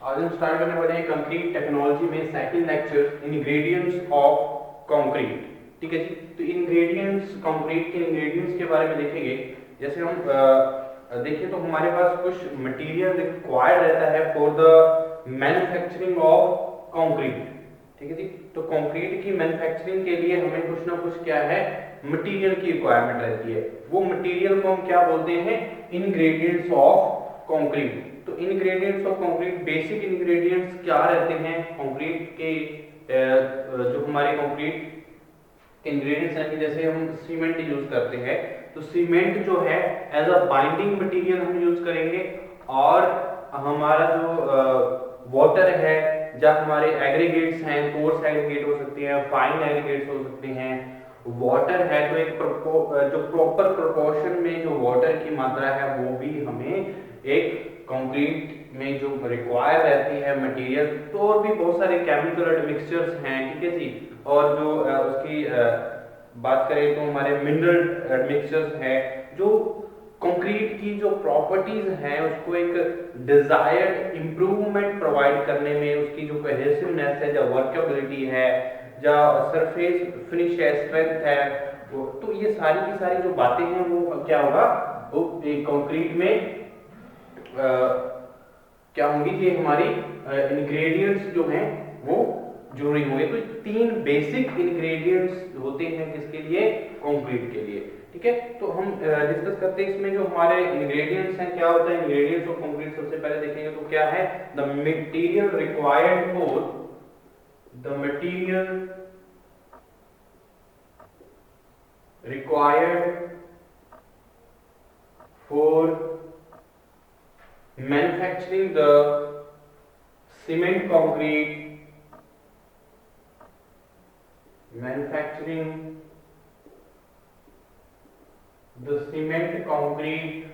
आज हम स्टार्ट करने वाले हैं कंक्रीट टेक्नोलॉजी में second lecture ingredients of concrete. ठीक है जी। तो इंग्रेडिएंट्स, कंक्रीट के इंग्रेडिएंट्स के बारे में देखेंगे। जैसे हम देखें तो हमारे पास कुछ मटेरियल रिक्वायर्ड रहता है for the manufacturing of concrete. ठीक है जी। तो कंक्रीट की मैन्युफैक्चरिंग के लिए हमें कुछ ना कुछ क्या है, मटेरियल की रिक्वायरमेंट रहती है। वो मटेरियल को हम क्या बोलते हैं, इंग्रेडिएंट्स ऑफ कंक्रीट। तो ingredients of concrete, basic ingredients क्या रहते हैं कंक्रीट के, जो हमारे कंक्रीट इंग्रेडिएंट्स हैं। जैसे हम सीमेंट यूज करते हैं, तो सीमेंट जो है एज अ बाइंडिंग मटेरियल हम यूज करेंगे। और हमारा जो वाटर है, जब हमारे एग्रीगेट्स हैं, कोर्स एग्रीगेट हो सकते हैं, फाइन एग्रीगेट्स हो सकते हैं, वाटर है तो एक जो प्रॉपर प्रोपोर्शन में जो वाटर की मात्रा है वो भी हमें एक कंक्रीट में जो रिक्वायर रहती है मटेरियल। तो और भी बहुत सारे केमिकल एडमिक्सचर्स हैं। ठीक है जी। और जो उसकी बात करें तो हमारे मिनरल एडमिक्सचर्स है, जो कंक्रीट की जो प्रॉपर्टीज हैं उसको एक डिजायर्ड इंप्रूवमेंट प्रोवाइड करने में, उसकी जो कोहेसिवनेस है, जो वर्केबिलिटी है, जो सरफेस फिनिश है, स्ट्रेंथ है, तो ये सारी की सारी जो बातें हैं वो क्या होगा, वो एक कंक्रीट में क्या होंगी, ये हमारी इंग्रेडिएंट्स जो हैं वो जरूरी होंगे। तो तीन बेसिक इंग्रेडिएंट्स होते हैं किसके लिए, कंक्रीट के लिए। ठीक है। तो हम डिस्कस करते हैं इसमें जो हमारे इंग्रेडिएंट्स हैं, क्या होता है इंग्रेडिएंट्स ऑफ कंक्रीट। सबसे पहले देखेंगे तो क्या है, the material required for, the material required for manufacturing the cement concrete, manufacturing the cement concrete,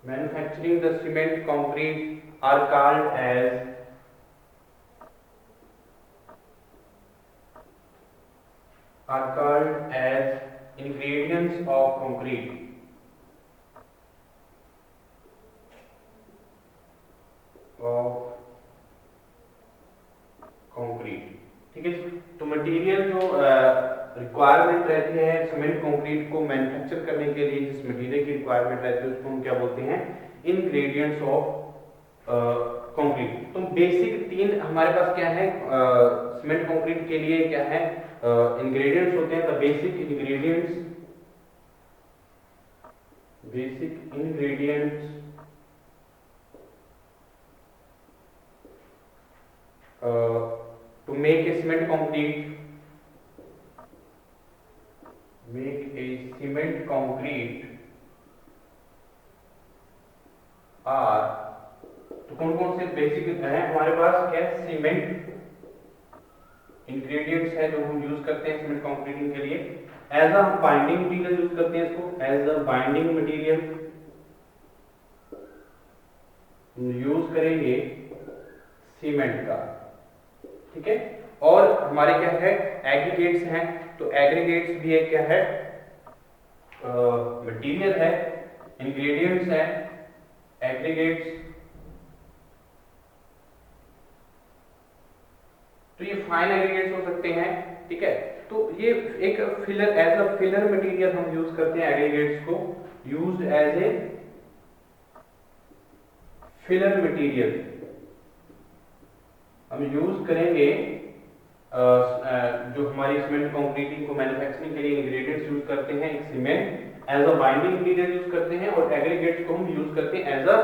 manufacturing the cement concrete are called as ingredients of concrete, of concrete। ठीक है जी। तो material जो रिक्वायरमेंट रहती है सीमेंट कंक्रीट को manufacture करने के लिए, जिस मटेरियल की रिक्वायरमेंट रहती है उसको हम क्या बोलते हैं, इंग्रेडिएंट्स ऑफ कंक्रीट। तो बेसिक तीन हमारे पास क्या है सीमेंट कंक्रीट के लिए, क्या है इंग्रेडिएंट्स होते हैं। The basic ingredients, basic ingredients to make a cement concrete, make a cement concrete are, तो कौन कौन से बेसिक हैं हमारे पास, क्या सीमेंट इंग्रेडिएंट्स है जो हम यूज करते हैं सीमेंट कंक्रीटिंग के लिए। As a binding material use करते हैं इसको, as a binding material use करेंगे सीमेंट का। ठीक है। और हमारे क्या है, एग्रीगेट्स हैं, तो एग्रीगेट्स भी एक क्या है, मटेरियल है, इंग्रेडिएंट्स है, एग्रीगेट्स। तो ये फाइन एग्रीगेट्स हो सकते हैं। ठीक है। तो ये एक filler, as a filler material हम यूज करते हैं एग्रीगेट्स को, used as a filler material हम यूज करेंगे। जो हमारी सीमेंट कंक्रीटिंग को मैन्युफैक्चरिंग के लिए इंग्रेडिएंट्स यूज करते हैं, एक cement as a binding material use करते हैं, और एग्रीगेट्स को हम यूज करते हैं एज अ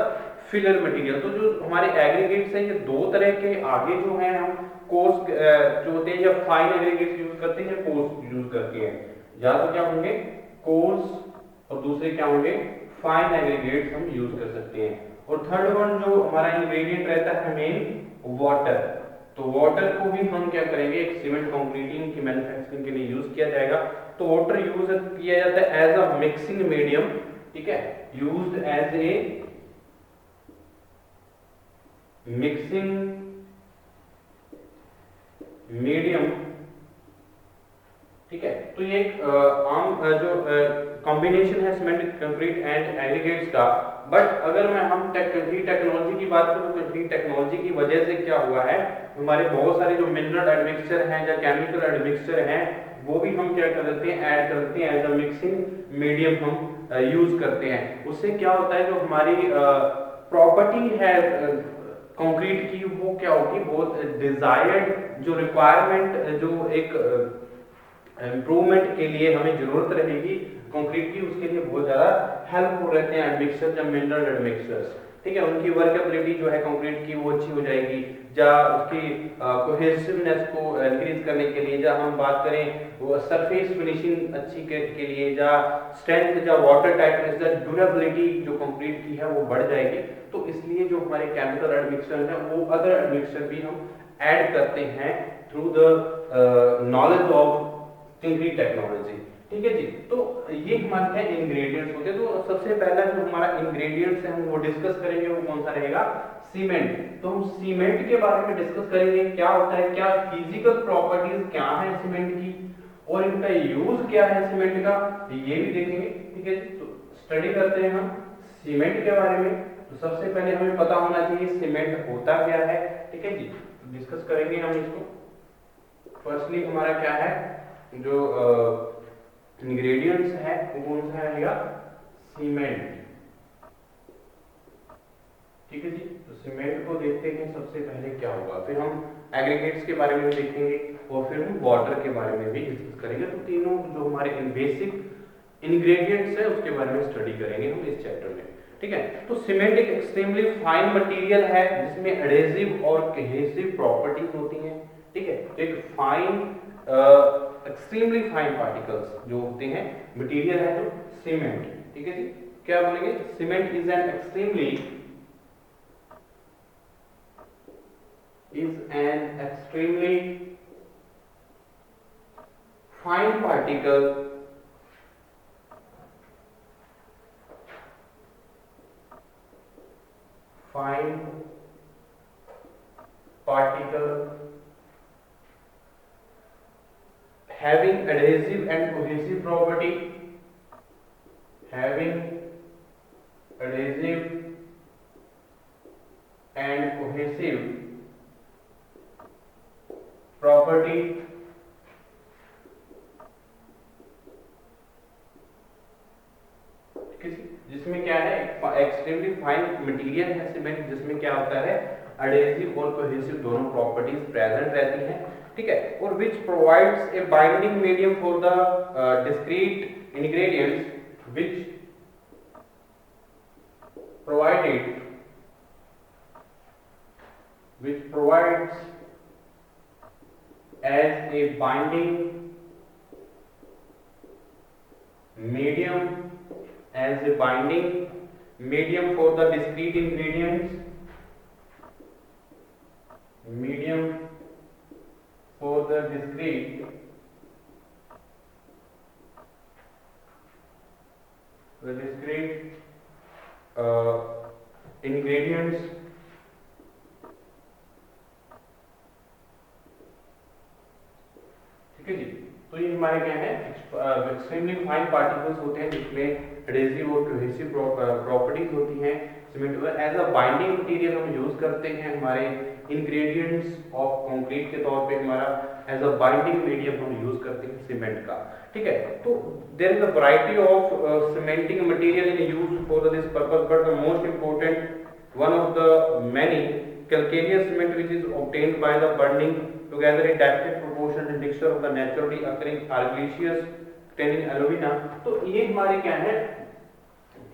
फिलर मटेरियल। तो जो हमारे एग्रीगेट्स हैं ये दो तरह के, आगे जो हैं हम कोर्स जो होते हैं या फाइन एग्रीगेट्स यूज करते हैं या कोर्स यूज करते हैं। या तो क्या होंगे, कोर्स, और दूसरे क्या होंगे, फाइन एग्रीगेट्स हम यूज कर सकते हैं। और थर्ड वन जो हमारा इंग्रेडिएंट रहता है मेन, वाटर। तो वाटर को भी हम क्या करेंगे, एक सीमेंट कंक्रीटिंग की मैन्युफैक्चरिंग के लिए यूज किया जाएगा। तो वाटर यूज किया जाता है एज अ मिक्सिंग मीडियम। ठीक है, used as a mixing medium. ठीक है। तो ये एक आम जो कॉम्बिनेशन है सीमेंट कंक्रीट एंड एग्रीगेट्स का। बट अगर मैं हम कंक्रीट टेक्नोलॉजी की बात करूं, कंक्रीट टेक्नोलॉजी की वजह से क्या हुआ है, हमारे बहुत सारे जो मिनरल एडमिक्सचर हैं या केमिकल एडमिक्सचर हैं वो भी हम क्या कर देते हैं, ऐड कर देते हैं एज अ मिक्सिंग मीडियम हम यूज करते हैं। उससे क्या होता है, जो हमारी प्रॉपर्टी है कंक्रीट की वो क्या होगी, बहुत डिजायर्ड जो रिक्वायरमेंट जो एक इम्प्रूवमेंट के लिए हमें जरूरत रहेगी कंक्रीट की, उसके लिए बहुत ज्यादा हेल्पफुल रहते हैं एडमिक्सचर या मिनरल एडमिक्सचर्स। ठीक है, उनकी वर्केबिलिटी जो है कंक्रीट की वो अच्छी हो जाएगी, या उसकी कोहेसिवनेस को इंक्रीज करने के लिए, या हम बात करें वो सरफेस फिनिशिंग अच्छी के लिए, या स्ट्रेंथ या वाटर टाइटनेस या ड्यूरेबिलिटी जो कंक्रीट की है वो बढ़ जाएगी। तो इसलिए जो हमारे केमिकल एडमिक्सचर है वो अदर एडमिक्सचर भी हम ऐड करते हैं through the knowledge of concrete technology. ठीक है जी, तो ये हमारे क्या इंग्रेडिएंट्स होते हैं। तो सबसे पहला जो हमारा इंग्रेडिएंट्स है हम वो डिस्कस करेंगे, वो कौन सा रहेगा, सीमेंट। तो हम सीमेंट के बारे में डिस्कस करेंगे, क्या होता है, क्या फिजिकल प्रॉपर्टीज क्या है सीमेंट की, और इनका यूज क्या है सीमेंट का, ये भी देखेंगे। ठीक है जी, तो स्टडी करते हैं हम सीमेंट के बारे में। तो सबसे पहले हमें पता होना चाहिए सीमेंट होता क्या है। ठीक है जी, तो डिस्कस करेंगे हम इसको। फर्स्टली हमारा क्या है, जो इंग्रेडिएंट्स है वो कौन सा रहेगा, सीमेंट। ठीक है जी, तो सीमेंट को देखते हैं सबसे पहले क्या होगा, फिर हम एग्रीगेट्स के बारे में देखेंगे, और फिर हम वाटर के बारे में भी डिस्कस करेंगे। तो तीनों जो हमारे बेसिक इंग्रेडिएंट्स है उसके बारे में स्टडी करेंगे हम इस चैप्टर में। ठीक है, तो सीमेंट एक एक्सट्रीमली फाइन मटेरियल है जिसमें एडहेसिव और कोहेसिव प्रॉपर्टीज होती हैं। ठीक है, तो एक फाइन एक्सट्रीमली फाइन पार्टिकल्स जो होते हैं मटेरियल है जो सीमेंट। ठीक है जी, क्या बोलेंगे, cement is an extremely fine particle having adhesive and cohesive property, having adhesive and cohesive property, जिसमें क्या है, एक्सट्रीमली फाइन मटेरियल है सीमेंट, जिसमें क्या होता है, एडहेसिव और कोहेसिव दोनोच प्रॉपर्टीज प्रेजेंट रहती हैं। ठीक है, और which provides a binding medium for the discrete ingredients which provides as a binding medium for the discrete ingredients, ingredients ठीक है जी, तो ये हमारे क्या है, एक्सट्रीमली फाइन पार्टिकल्स होते हैं जिसमें एडहेसिव और कोहेसिव प्रॉपर्टीज होती हैं सीमेंट में। एज अ बाइंडिंग मटेरियल हम यूज करते हैं हमारे इंग्रेडिएंट्स ऑफ कंक्रीट के तौर पे, हमारा एज अ बाइंडिंग मीडियम हम यूज करते हैं सीमेंट का। ठीक है, तो there is a variety of cementing material in use for this purpose, but the most important one of the many calcareous cement which is obtained by the burning together in definite proportion and mixture of the naturally occurring argillaceous containing alumina। तो ये हमारे क्या है,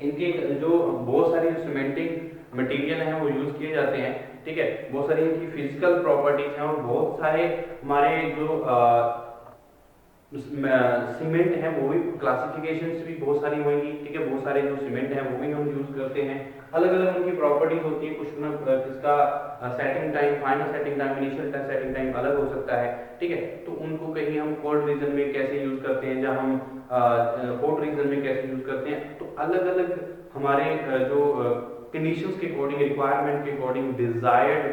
इनके जो बहुत सारे cementing material हैं वो यूज किए जाते हैं। ठीक है, बहुत सारी इनकी फिजिकल प्रॉपर्टीज हैं, और बहुत सारे हमारे जो सीमेंट है वो भी क्लासिफिकेशंस भी बहुत सारी होंगी। ठीक है, बहुत सारे जो सीमेंट है वो भी हम यूज करते हैं, अलग अलग उनकी प्रॉपर्टीज होती है, कुछ में इसका setting time, final setting time, initial setting time अलग हो सकता है। ठीक है, तो उनको कहीं हम कोल्ड रीजन में कैसे यूज करते हैं, या हम हॉट रीजन में कैसे यूज करते हैं, तो अलग अलग हमारे जो कंडीशंस के अकॉर्डिंग, रिक्वायरमेंट के अकॉर्डिंग, डिजायर्ड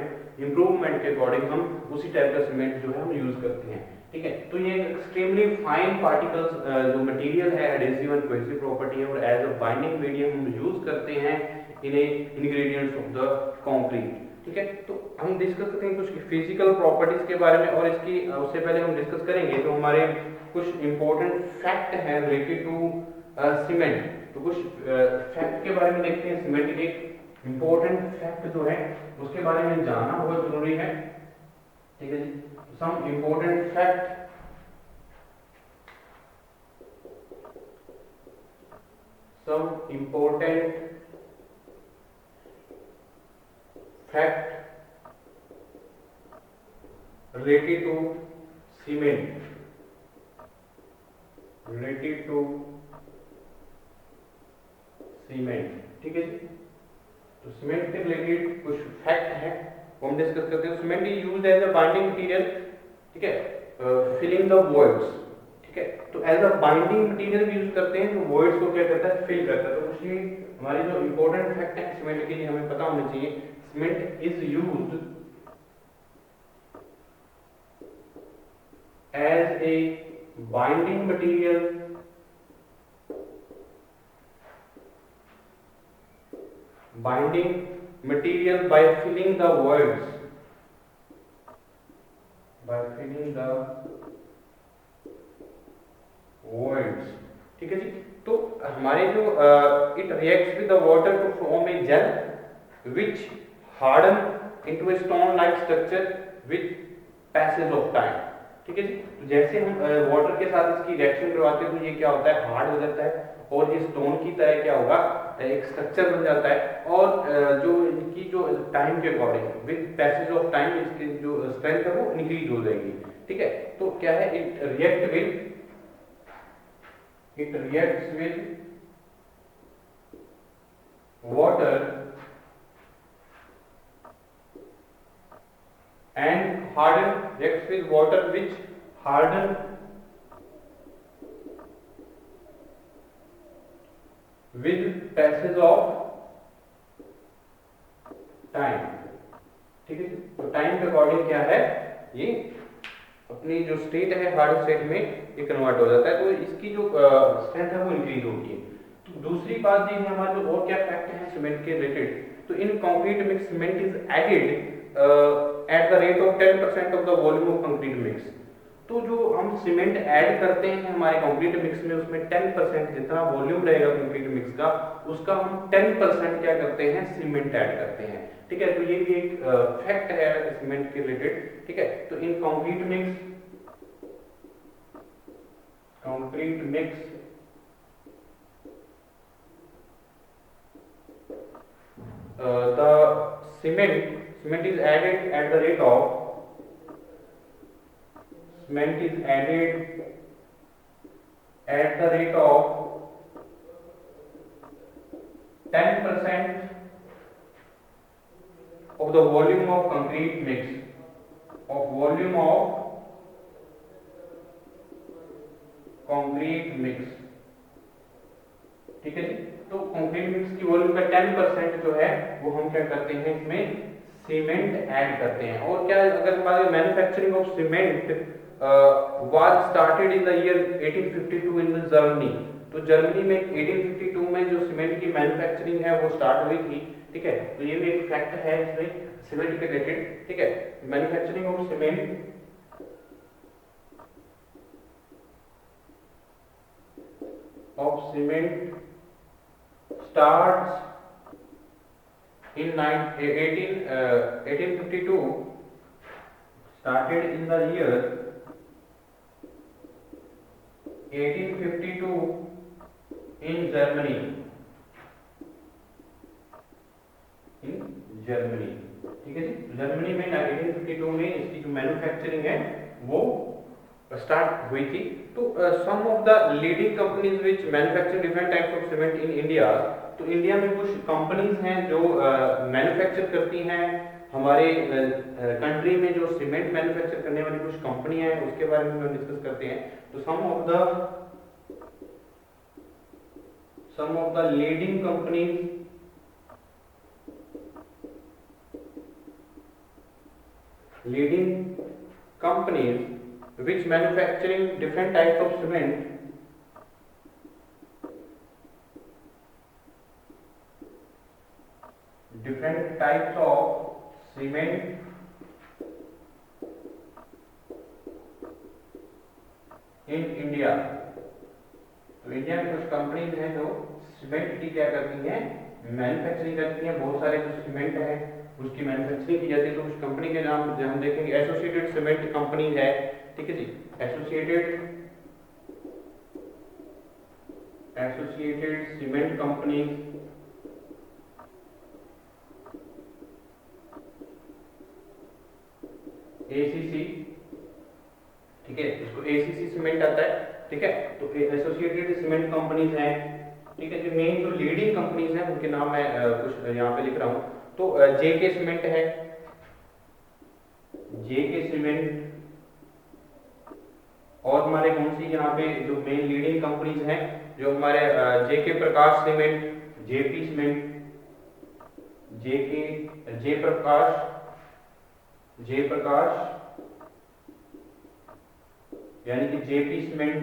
इंप्रूवमेंट के अकॉर्डिंग हम उसी टाइप का सीमेंट जो है हम यूज करते हैं। ठीक है। तो ये एक्सट्रीमली फाइन पार्टिकल्स जो मटेरियल है एडहेसिव एंड कोहेसिव प्रॉपर्टी है और एज अ बाइंडिंग मीडियम हम यूज करते हैं इन इंग्रेडिएंट्स ऑफ द कंक्रीट। ठीक है, तो हम डिस्कस करते हैं कुछ फिजिकल प्रॉपर्टीज के बारे में, और इसकी उससे पहले हम डिस्कस करेंगे तो हमारे कुछ इंपॉर्टेंट फैक्ट है रिलेटेड टू सीमेंट। तो कुछ फैक्ट के बारे में देखते हैं। सीमेंट के इंपॉर्टेंट फैक्ट जो है उसके बारे में जानना बहुत जरूरी है। ठीक है जी, some important fact, some important fact related to cement, related to cement. ठीक है जी, तो सीमेंट के रिलेटेड कुछ फैक्ट है वो हम डिस्कस करते हैं। Cement is used as a binding material, ठीक है, फिलिंग द वॉइड्स। ठीक है, तो एज अ बाइंडिंग मटेरियल भी यूज करते हैं, जो वॉइड्स को क्या करता है, फिल करता है। तो कुछ ये हमारी जो इंपॉर्टेंट फैक्ट है सीमेंट के लिए हमें पता होना चाहिए। Cement is used as a binding material by filling the voids, ठीक है जी। तो हमारे जो it reacts with the water to form a gel which harden into a stone like structure with passage of time. ठीक है जी, तो जैसे हम वाटर के साथ इसकी रिएक्शन करवाते हैं तो ये क्या होता है, हार्ड हो जाता है और ये स्टोन की तरह क्या होगा, एक स्ट्रक्चर बन जाता है। और जो इनकी जो टाइम के according with passage of time इसकी जो स्ट्रेंथ है वो इंक्रीज हो जाएगी। ठीक है, तो क्या है, it reacts with water and harden, reacts with water which harden with passage of time। ठीक है, तो टाइम के अकॉर्डिंग क्या है, ये अपनी जो स्टेट है हार्ड स्टेट में ये कन्वर्ट हो जाता है, तो इसकी जो स्ट्रेंथ है वो इंक्रीज होती है। तो दूसरी बात ये है हमारा जो और क्या फैक्ट है सीमेंट के रिलेटेड, तो in concrete mix cement is added at the rate of 10% of the volume of concrete mix। तो जो हम सीमेंट ऐड करते हैं हमारे कंक्रीट मिक्स में उसमें 10% जितना वॉल्यूम रहेगा कंक्रीट मिक्स का उसका हम 10% क्या करते हैं, सीमेंट ऐड करते हैं। ठीक है, तो ये भी एक फैक्ट है सीमेंट के रिलेटेड। ठीक है, तो in concrete mix the cement is added at the rate of 10% of the volume of concrete mix, ठीक है जी। तो कंक्रीट मिक्स की वॉल्यूम का 10% जो है वो हम क्या करते हैं, इसमें सीमेंट ऐड करते हैं। और क्या, अगर हमारे manufacturing of cement was started in the year 1852 in Germany. तो जर्मनी में 1852 में जो सीमेंट की मैन्युफैक्चरिंग है वो स्टार्ट हुई थी। ठीक है, तो ये भी एक फैक्ट है इसमें सीमेंट के रिलेटेड। ठीक है, manufacturing of cement starts in 1852, started in the year 1852 in Germany, ठीक है जी। जर्मनी में 1852 में इसकी जो मैन्युफैक्चरिंग है वो स्टार्ट हुई थी। तो some of the leading companies which manufacture different types of cement in India. तो इंडिया में कुछ कंपनीज हैं जो मैन्युफैक्चर करती हैं हमारे कंट्री में जो सीमेंट मैन्युफैक्चर करने वाली कुछ कंपनियां हैं उसके बारे में हम डिस्कस करते हैं। तो some of the leading companies which manufacturing different types of cement, different types of cement in India। तो इंडिया में कुछ कंपनीज हैं जो सीमेंट की क्या करती हैं, मैन्युफैक्चरिंग करती हैं। बहुत सारे जो सीमेंट है उसकी मैन्युफैक्चरिंग की जाती है। तो कुछ कंपनी के नाम जो हम देखेंगे, एसोसिएटेड सीमेंट कंपनी है, ठीक है जी, एसोसिएटेड सीमेंट कंपनी, एसीसी, ठीक है, इसको एसीसी सीमेंट आता है, ठीक है। तो एसोसिएटेड सीमेंट कंपनीज हैं, ठीक है। जो मेन जो लीडिंग कंपनीज हैं उनके नाम मैं कुछ यहाँ पे लिख रहा हूँ। तो जेके सीमेंट है, जेके सीमेंट, और हमारे कौन सी यहाँ पे जो मेन लीडिंग कंपनीज हैं, जो हमारे जेके प्रकाश सीमेंट, जेपी सीमेंट, जेके जयप्रकाश यानी कि जेपी सीमेंट,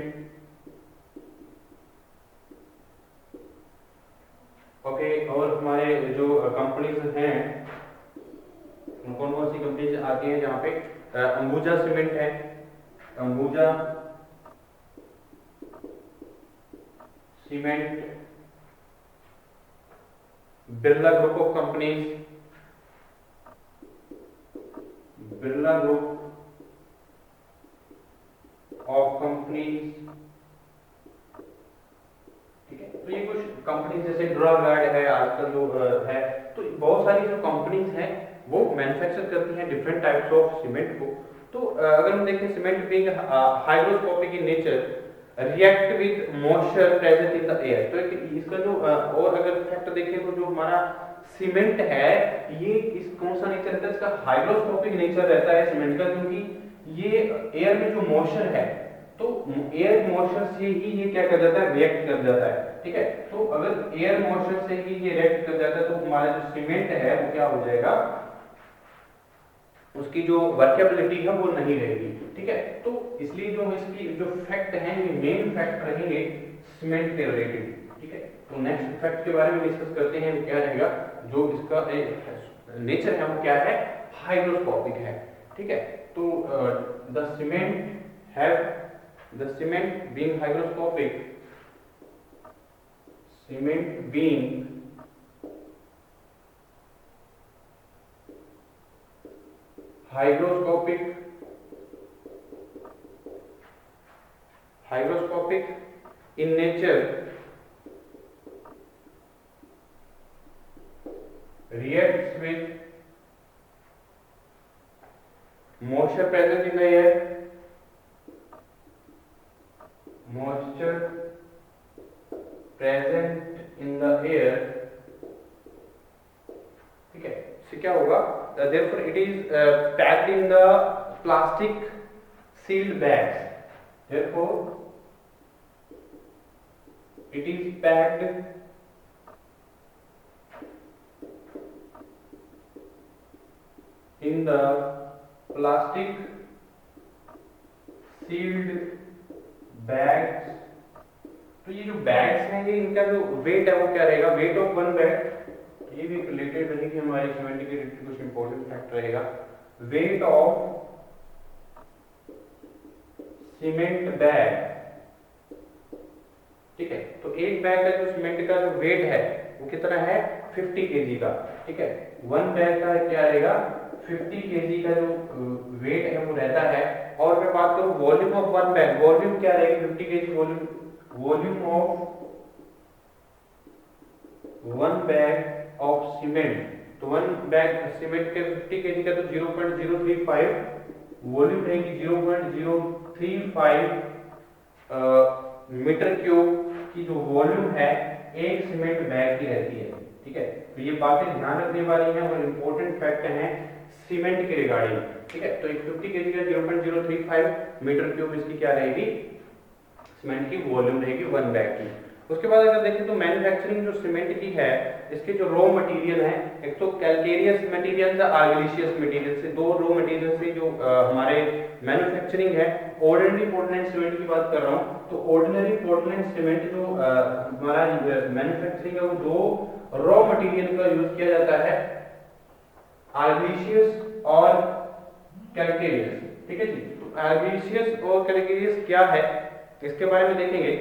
ओके। और हमारे जो कंपनीज हैं कौन कौन सी कंपनीज आती हैं जहाँ पे, अंबुजा सीमेंट है, Ambuja cement, Birla group of companies, Birla group of companies, ठीक है। तो ये कुछ कंपनीज जैसे ड्रागार्ड है आजकल जो है, तो बहुत सारी जो कंपनीज हैं वो मैन्युफैक्चर करती हैं डिफरेंट टाइप्स ऑफ सीमेंट को। तो अगर हम देखें, cement being hygroscopic in nature react with moisture present in the air. तो इसका जो और अगर फैक्ट देखें तो जो हमारा सीमेंट है ये इस कौन सा नेचर रहता है, इसका हाइग्रोस्कोपिक नेचर रहता है सीमेंट का, क्योंकि ये एयर में जो मॉइस्चर है तो एयर मॉइस्चर से ही ये क्या कर जाता है, रिएक्ट कर जाता है, ठीक है। तो अगर एयर मॉइस्चर से ही ये रिएक्ट कर जाता है तो हमारा जो सीमेंट है वो क्या हो जाएगा, उसकी जो वर्केबिलिटी है वो नहीं रहेगी, ठीक है। तो इसलिए जो इसकी जो फैक्ट है ये मेन फैक्ट रहेंगे सीमेंट के रिलेटेड, ठीक है। तो नेक्स्ट फैक्ट के बारे में डिस्कस करते हैं, क्या रहेगा, जो इसका नेचर है वो क्या है, हाइग्रोस्कोपिक है, ठीक है। तो the cement being hygroscopic, cement being hygroscopic in nature reacts with moisture present in the air, moisture present in the air, ठीक है। इससे क्या होगा, therefore it is packed in the plastic sealed bags, therefore it is packed in the plastic sealed bags। तो ये जो bags हैं ये इनका जो वेट है वो क्या रहेगा, वेट ऑफ वन बैग, ये भी रिलेटेड रहेगी हमारे सीमेंट के रिलेटेड कुछ इंपॉर्टेंट फैक्ट रहेगा। वेट ऑफ सीमेंट बैग, ठीक है। तो एक बैग का जो सीमेंट का जो वेट है वो कितना है, 50 केजी का, ठीक है। वन बैग का क्या रहेगा, 50 केजी का जो वेट है वो रहता है। और मैं बात करूं volume of one bag, volume क्या रहेगी, 50 KG volume of one bag of cement. तो वन बैग सीमेंट के 50 केजी का तो 0.035 वॉल्यूम रहेगी, 0.035 मीटर क्यूब की जो वॉल्यूम है एक सीमेंट बैग की रहती है, ठीक है। तो ये बातें ध्यान रखने वाली हैं और इंपॉर्टेंट फैक्ट हैं सीमेंट के रिगार्डिंग, ठीक है। तो एक 50 केजी का 0.035 मीटर क्यूब इसकी क्या रहेगी, सीमेंट की वॉल्यूम रहेगी वन बैग की। उसके बाद अगर देखें तो मैन्युफैक्चरिंग जो सीमेंट की है, इसके जो रॉ मटेरियल हैं, एक तो कैलकेरियस मटेरियल या आर्गिलिशियस मटेरियल से, दो रॉ मटेरियल से जो हमारे मैन्युफैक्चरिंग है। ऑर्डिनरी पोर्टलैंड सीमेंट की बात कर रहा हूँ, तो ऑर्डिनरी पोर्टलैंड सीमेंट जो हमारा मैन्युफैक्चरिंग है वो दो रॉ मटेरियल का यूज किया जाता है, आर्गिलिशियस और कैलकेरियस। ठीक है जी। तो आर्गिलिशियस और कैलकेरियस क्या है इसके बारे में देखेंगे।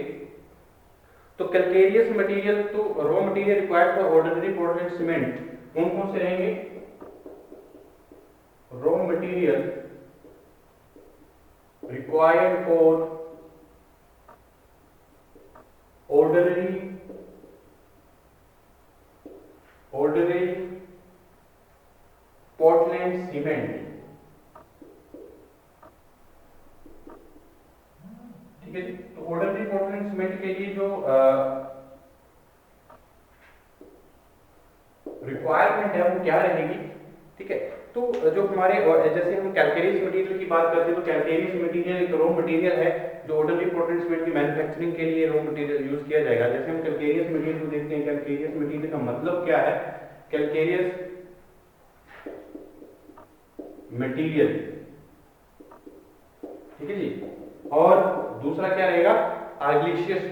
तो कैलकेरियस मटेरियल तो raw material required for ordinary Portland cement कौन कौन से रहेंगे? Raw material required for ordinary Portland cement. ठीक है जी। तो ऑर्डिनरी पोर्टलैंड सीमेंट के लिए जो रिक्वायरमेंट है वो क्या रहेगी? ठीक है। तो जो हमारे जैसे हम कैलकेरियस मटेरियल की बात करते हैं, तो कैलकेरियस मटेरियल एक रॉ मटेरियल है जो ऑर्डिनरी पोर्टलैंड सीमेंट की मैन्युफैक्चरिंग के लिए रॉ मटेरियल यूज किया जाएगा। जैसे हम कैलकेरियस मटेरियल को देखते हैं, कैलकेरियस मटेरियल का मतलब क्या है? कैलकेरियस मटेरियल, ठीक है जी। और दूसरा क्या रहेगा? आर्गिलिशियस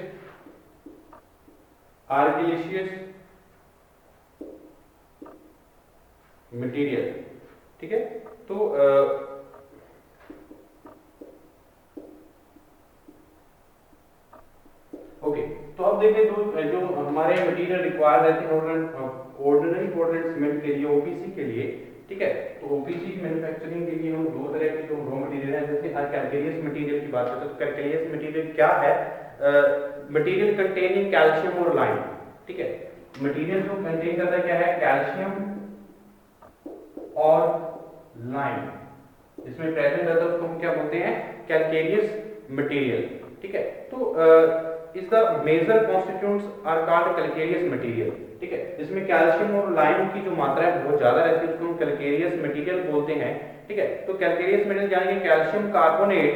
मटेरियल। ठीक है। तो ओके, तो अब देखें तो जो हमारे मटेरियल रिक्वायर रहते हैं ऑर्डिनरी पोर्टलैंड सीमेंट के लिए, ओपीसी के लिए। ठीक है। तो ओपीसी मैन्युफैक्चरिंग के लिए हम दो तरह के जो रॉ मटेरियल है, जैसे कैलकेरियस मटेरियल की बात करते हैं, तो कैलकेरियस मटेरियल क्या है? मटेरियल कंटेनिंग कैल्शियम और लाइम। ठीक है। मटेरियल जो कंटेन करता है क्या है? कैल्शियम और लाइम, जिसमें प्रेजेंट रहता है उसको हम क्या बोलते हैं? Calcareous material. ठीक है। तो इस the major constituents are called calcareous material. ठीक है। जिसमें कैल्शियम और लाइम की जो मात्रा है बहुत ज्यादा रहती है, उसको हम कैलकेरियस मटेरियल बोलते हैं। ठीक है। तो कैलकेरियस मटेरियल जानेंगे calcium carbonate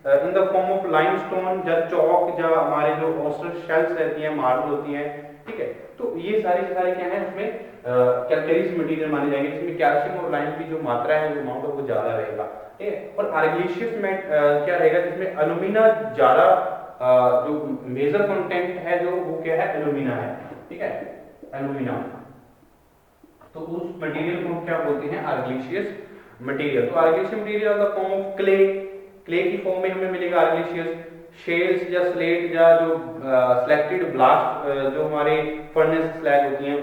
in the form of limestone या चौक या हमारे जो ऑस्टर शेल्स रहती हैं, मार्बल होती हैं। ठीक है। तो ये सारे क्या है उसमें कैलकेरियस मटेरियल माने जाएंगे, जिसमें कैल्शियम और लाइम की जो मात्रा है, जो अमाउंट है वो ज्यादा रहेगा। ठीक है। और आर्गिलिशियस में क्या रहेगा? जिसमें एल्यूमिना ज्यादा जो मेजर कंटेंट है जो वो क्या है? एल्यूमिना है। ठीक है। एल्यूमिना, तो उस मटेरियल को हम क्या बोलते हैं? Argillaceous material. तो argillaceous material in the form of clay की फॉर्म में हमें मिलेगा आर्गिलिशियस। शेल्स या स्लेट या जो सिलेक्टेड ब्लास्ट जो हमारे फर्नेस स्लैग होती हैं,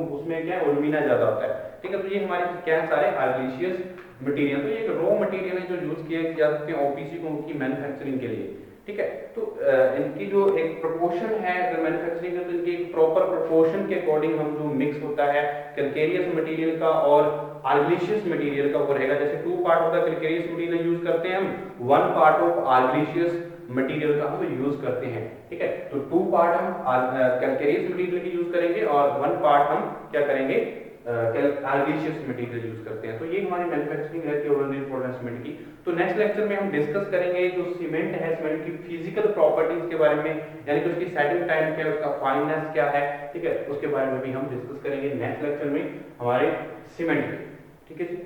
उसमें क्या है? एल्यूमिना ज्यादा होता है। ठीक है। तो ये हमारे क्या है? सारे आर्गिलिशियस मटेरियल। तो ये एक रॉ मटेरियल है जो यूज किया जा सकते हैं ओपीसी को उनकी मैन्युफैक्चरिंग के लिए। ठीक है। तो इनकी जो एक प्रोपोर्शन है अगर मैन्युफैक्चरिंग है, तो इनकी एक प्रॉपर प्रोपोर्शन के अकॉर्डिंग हम जो मिक्स होता है कैलकेरियस मटेरियल का और आर्गिलिशियस मटेरियल का वो रहेगा। जैसे 2 part of the calcareous material use करते हैं हम, 1 पार्ट ऑफ आर्गिलिशियस मटेरियल का हम यूज करते हैं। ठीक है। तो 2 पार्ट हम कैलकेरियस मटेरियल की यूज करेंगे और 1 पार्ट हम क्या करेंगे? आर्गिलिशियस मटेरियल यूज करते हैं। तो ये हमारी मैन्युफैक्चरिंग रहती है ऑर्डिनरी पोर्टलैंड सीमेंट की। तो नेक्स्ट लेक्चर में हम डिस्कस करेंगे जो सीमेंट है, सीमेंट की फिजिकल प्रॉपर्टीज के बारे में, यानी कि उसकी सेटिंग टाइम क्या है, उसका फाइननेस क्या है। ठीक है। उसके बारे में भी हम डिस्कस करेंगे नेक्स्ट लेक्चर में हमारे सीमेंट के। ठीक है जी।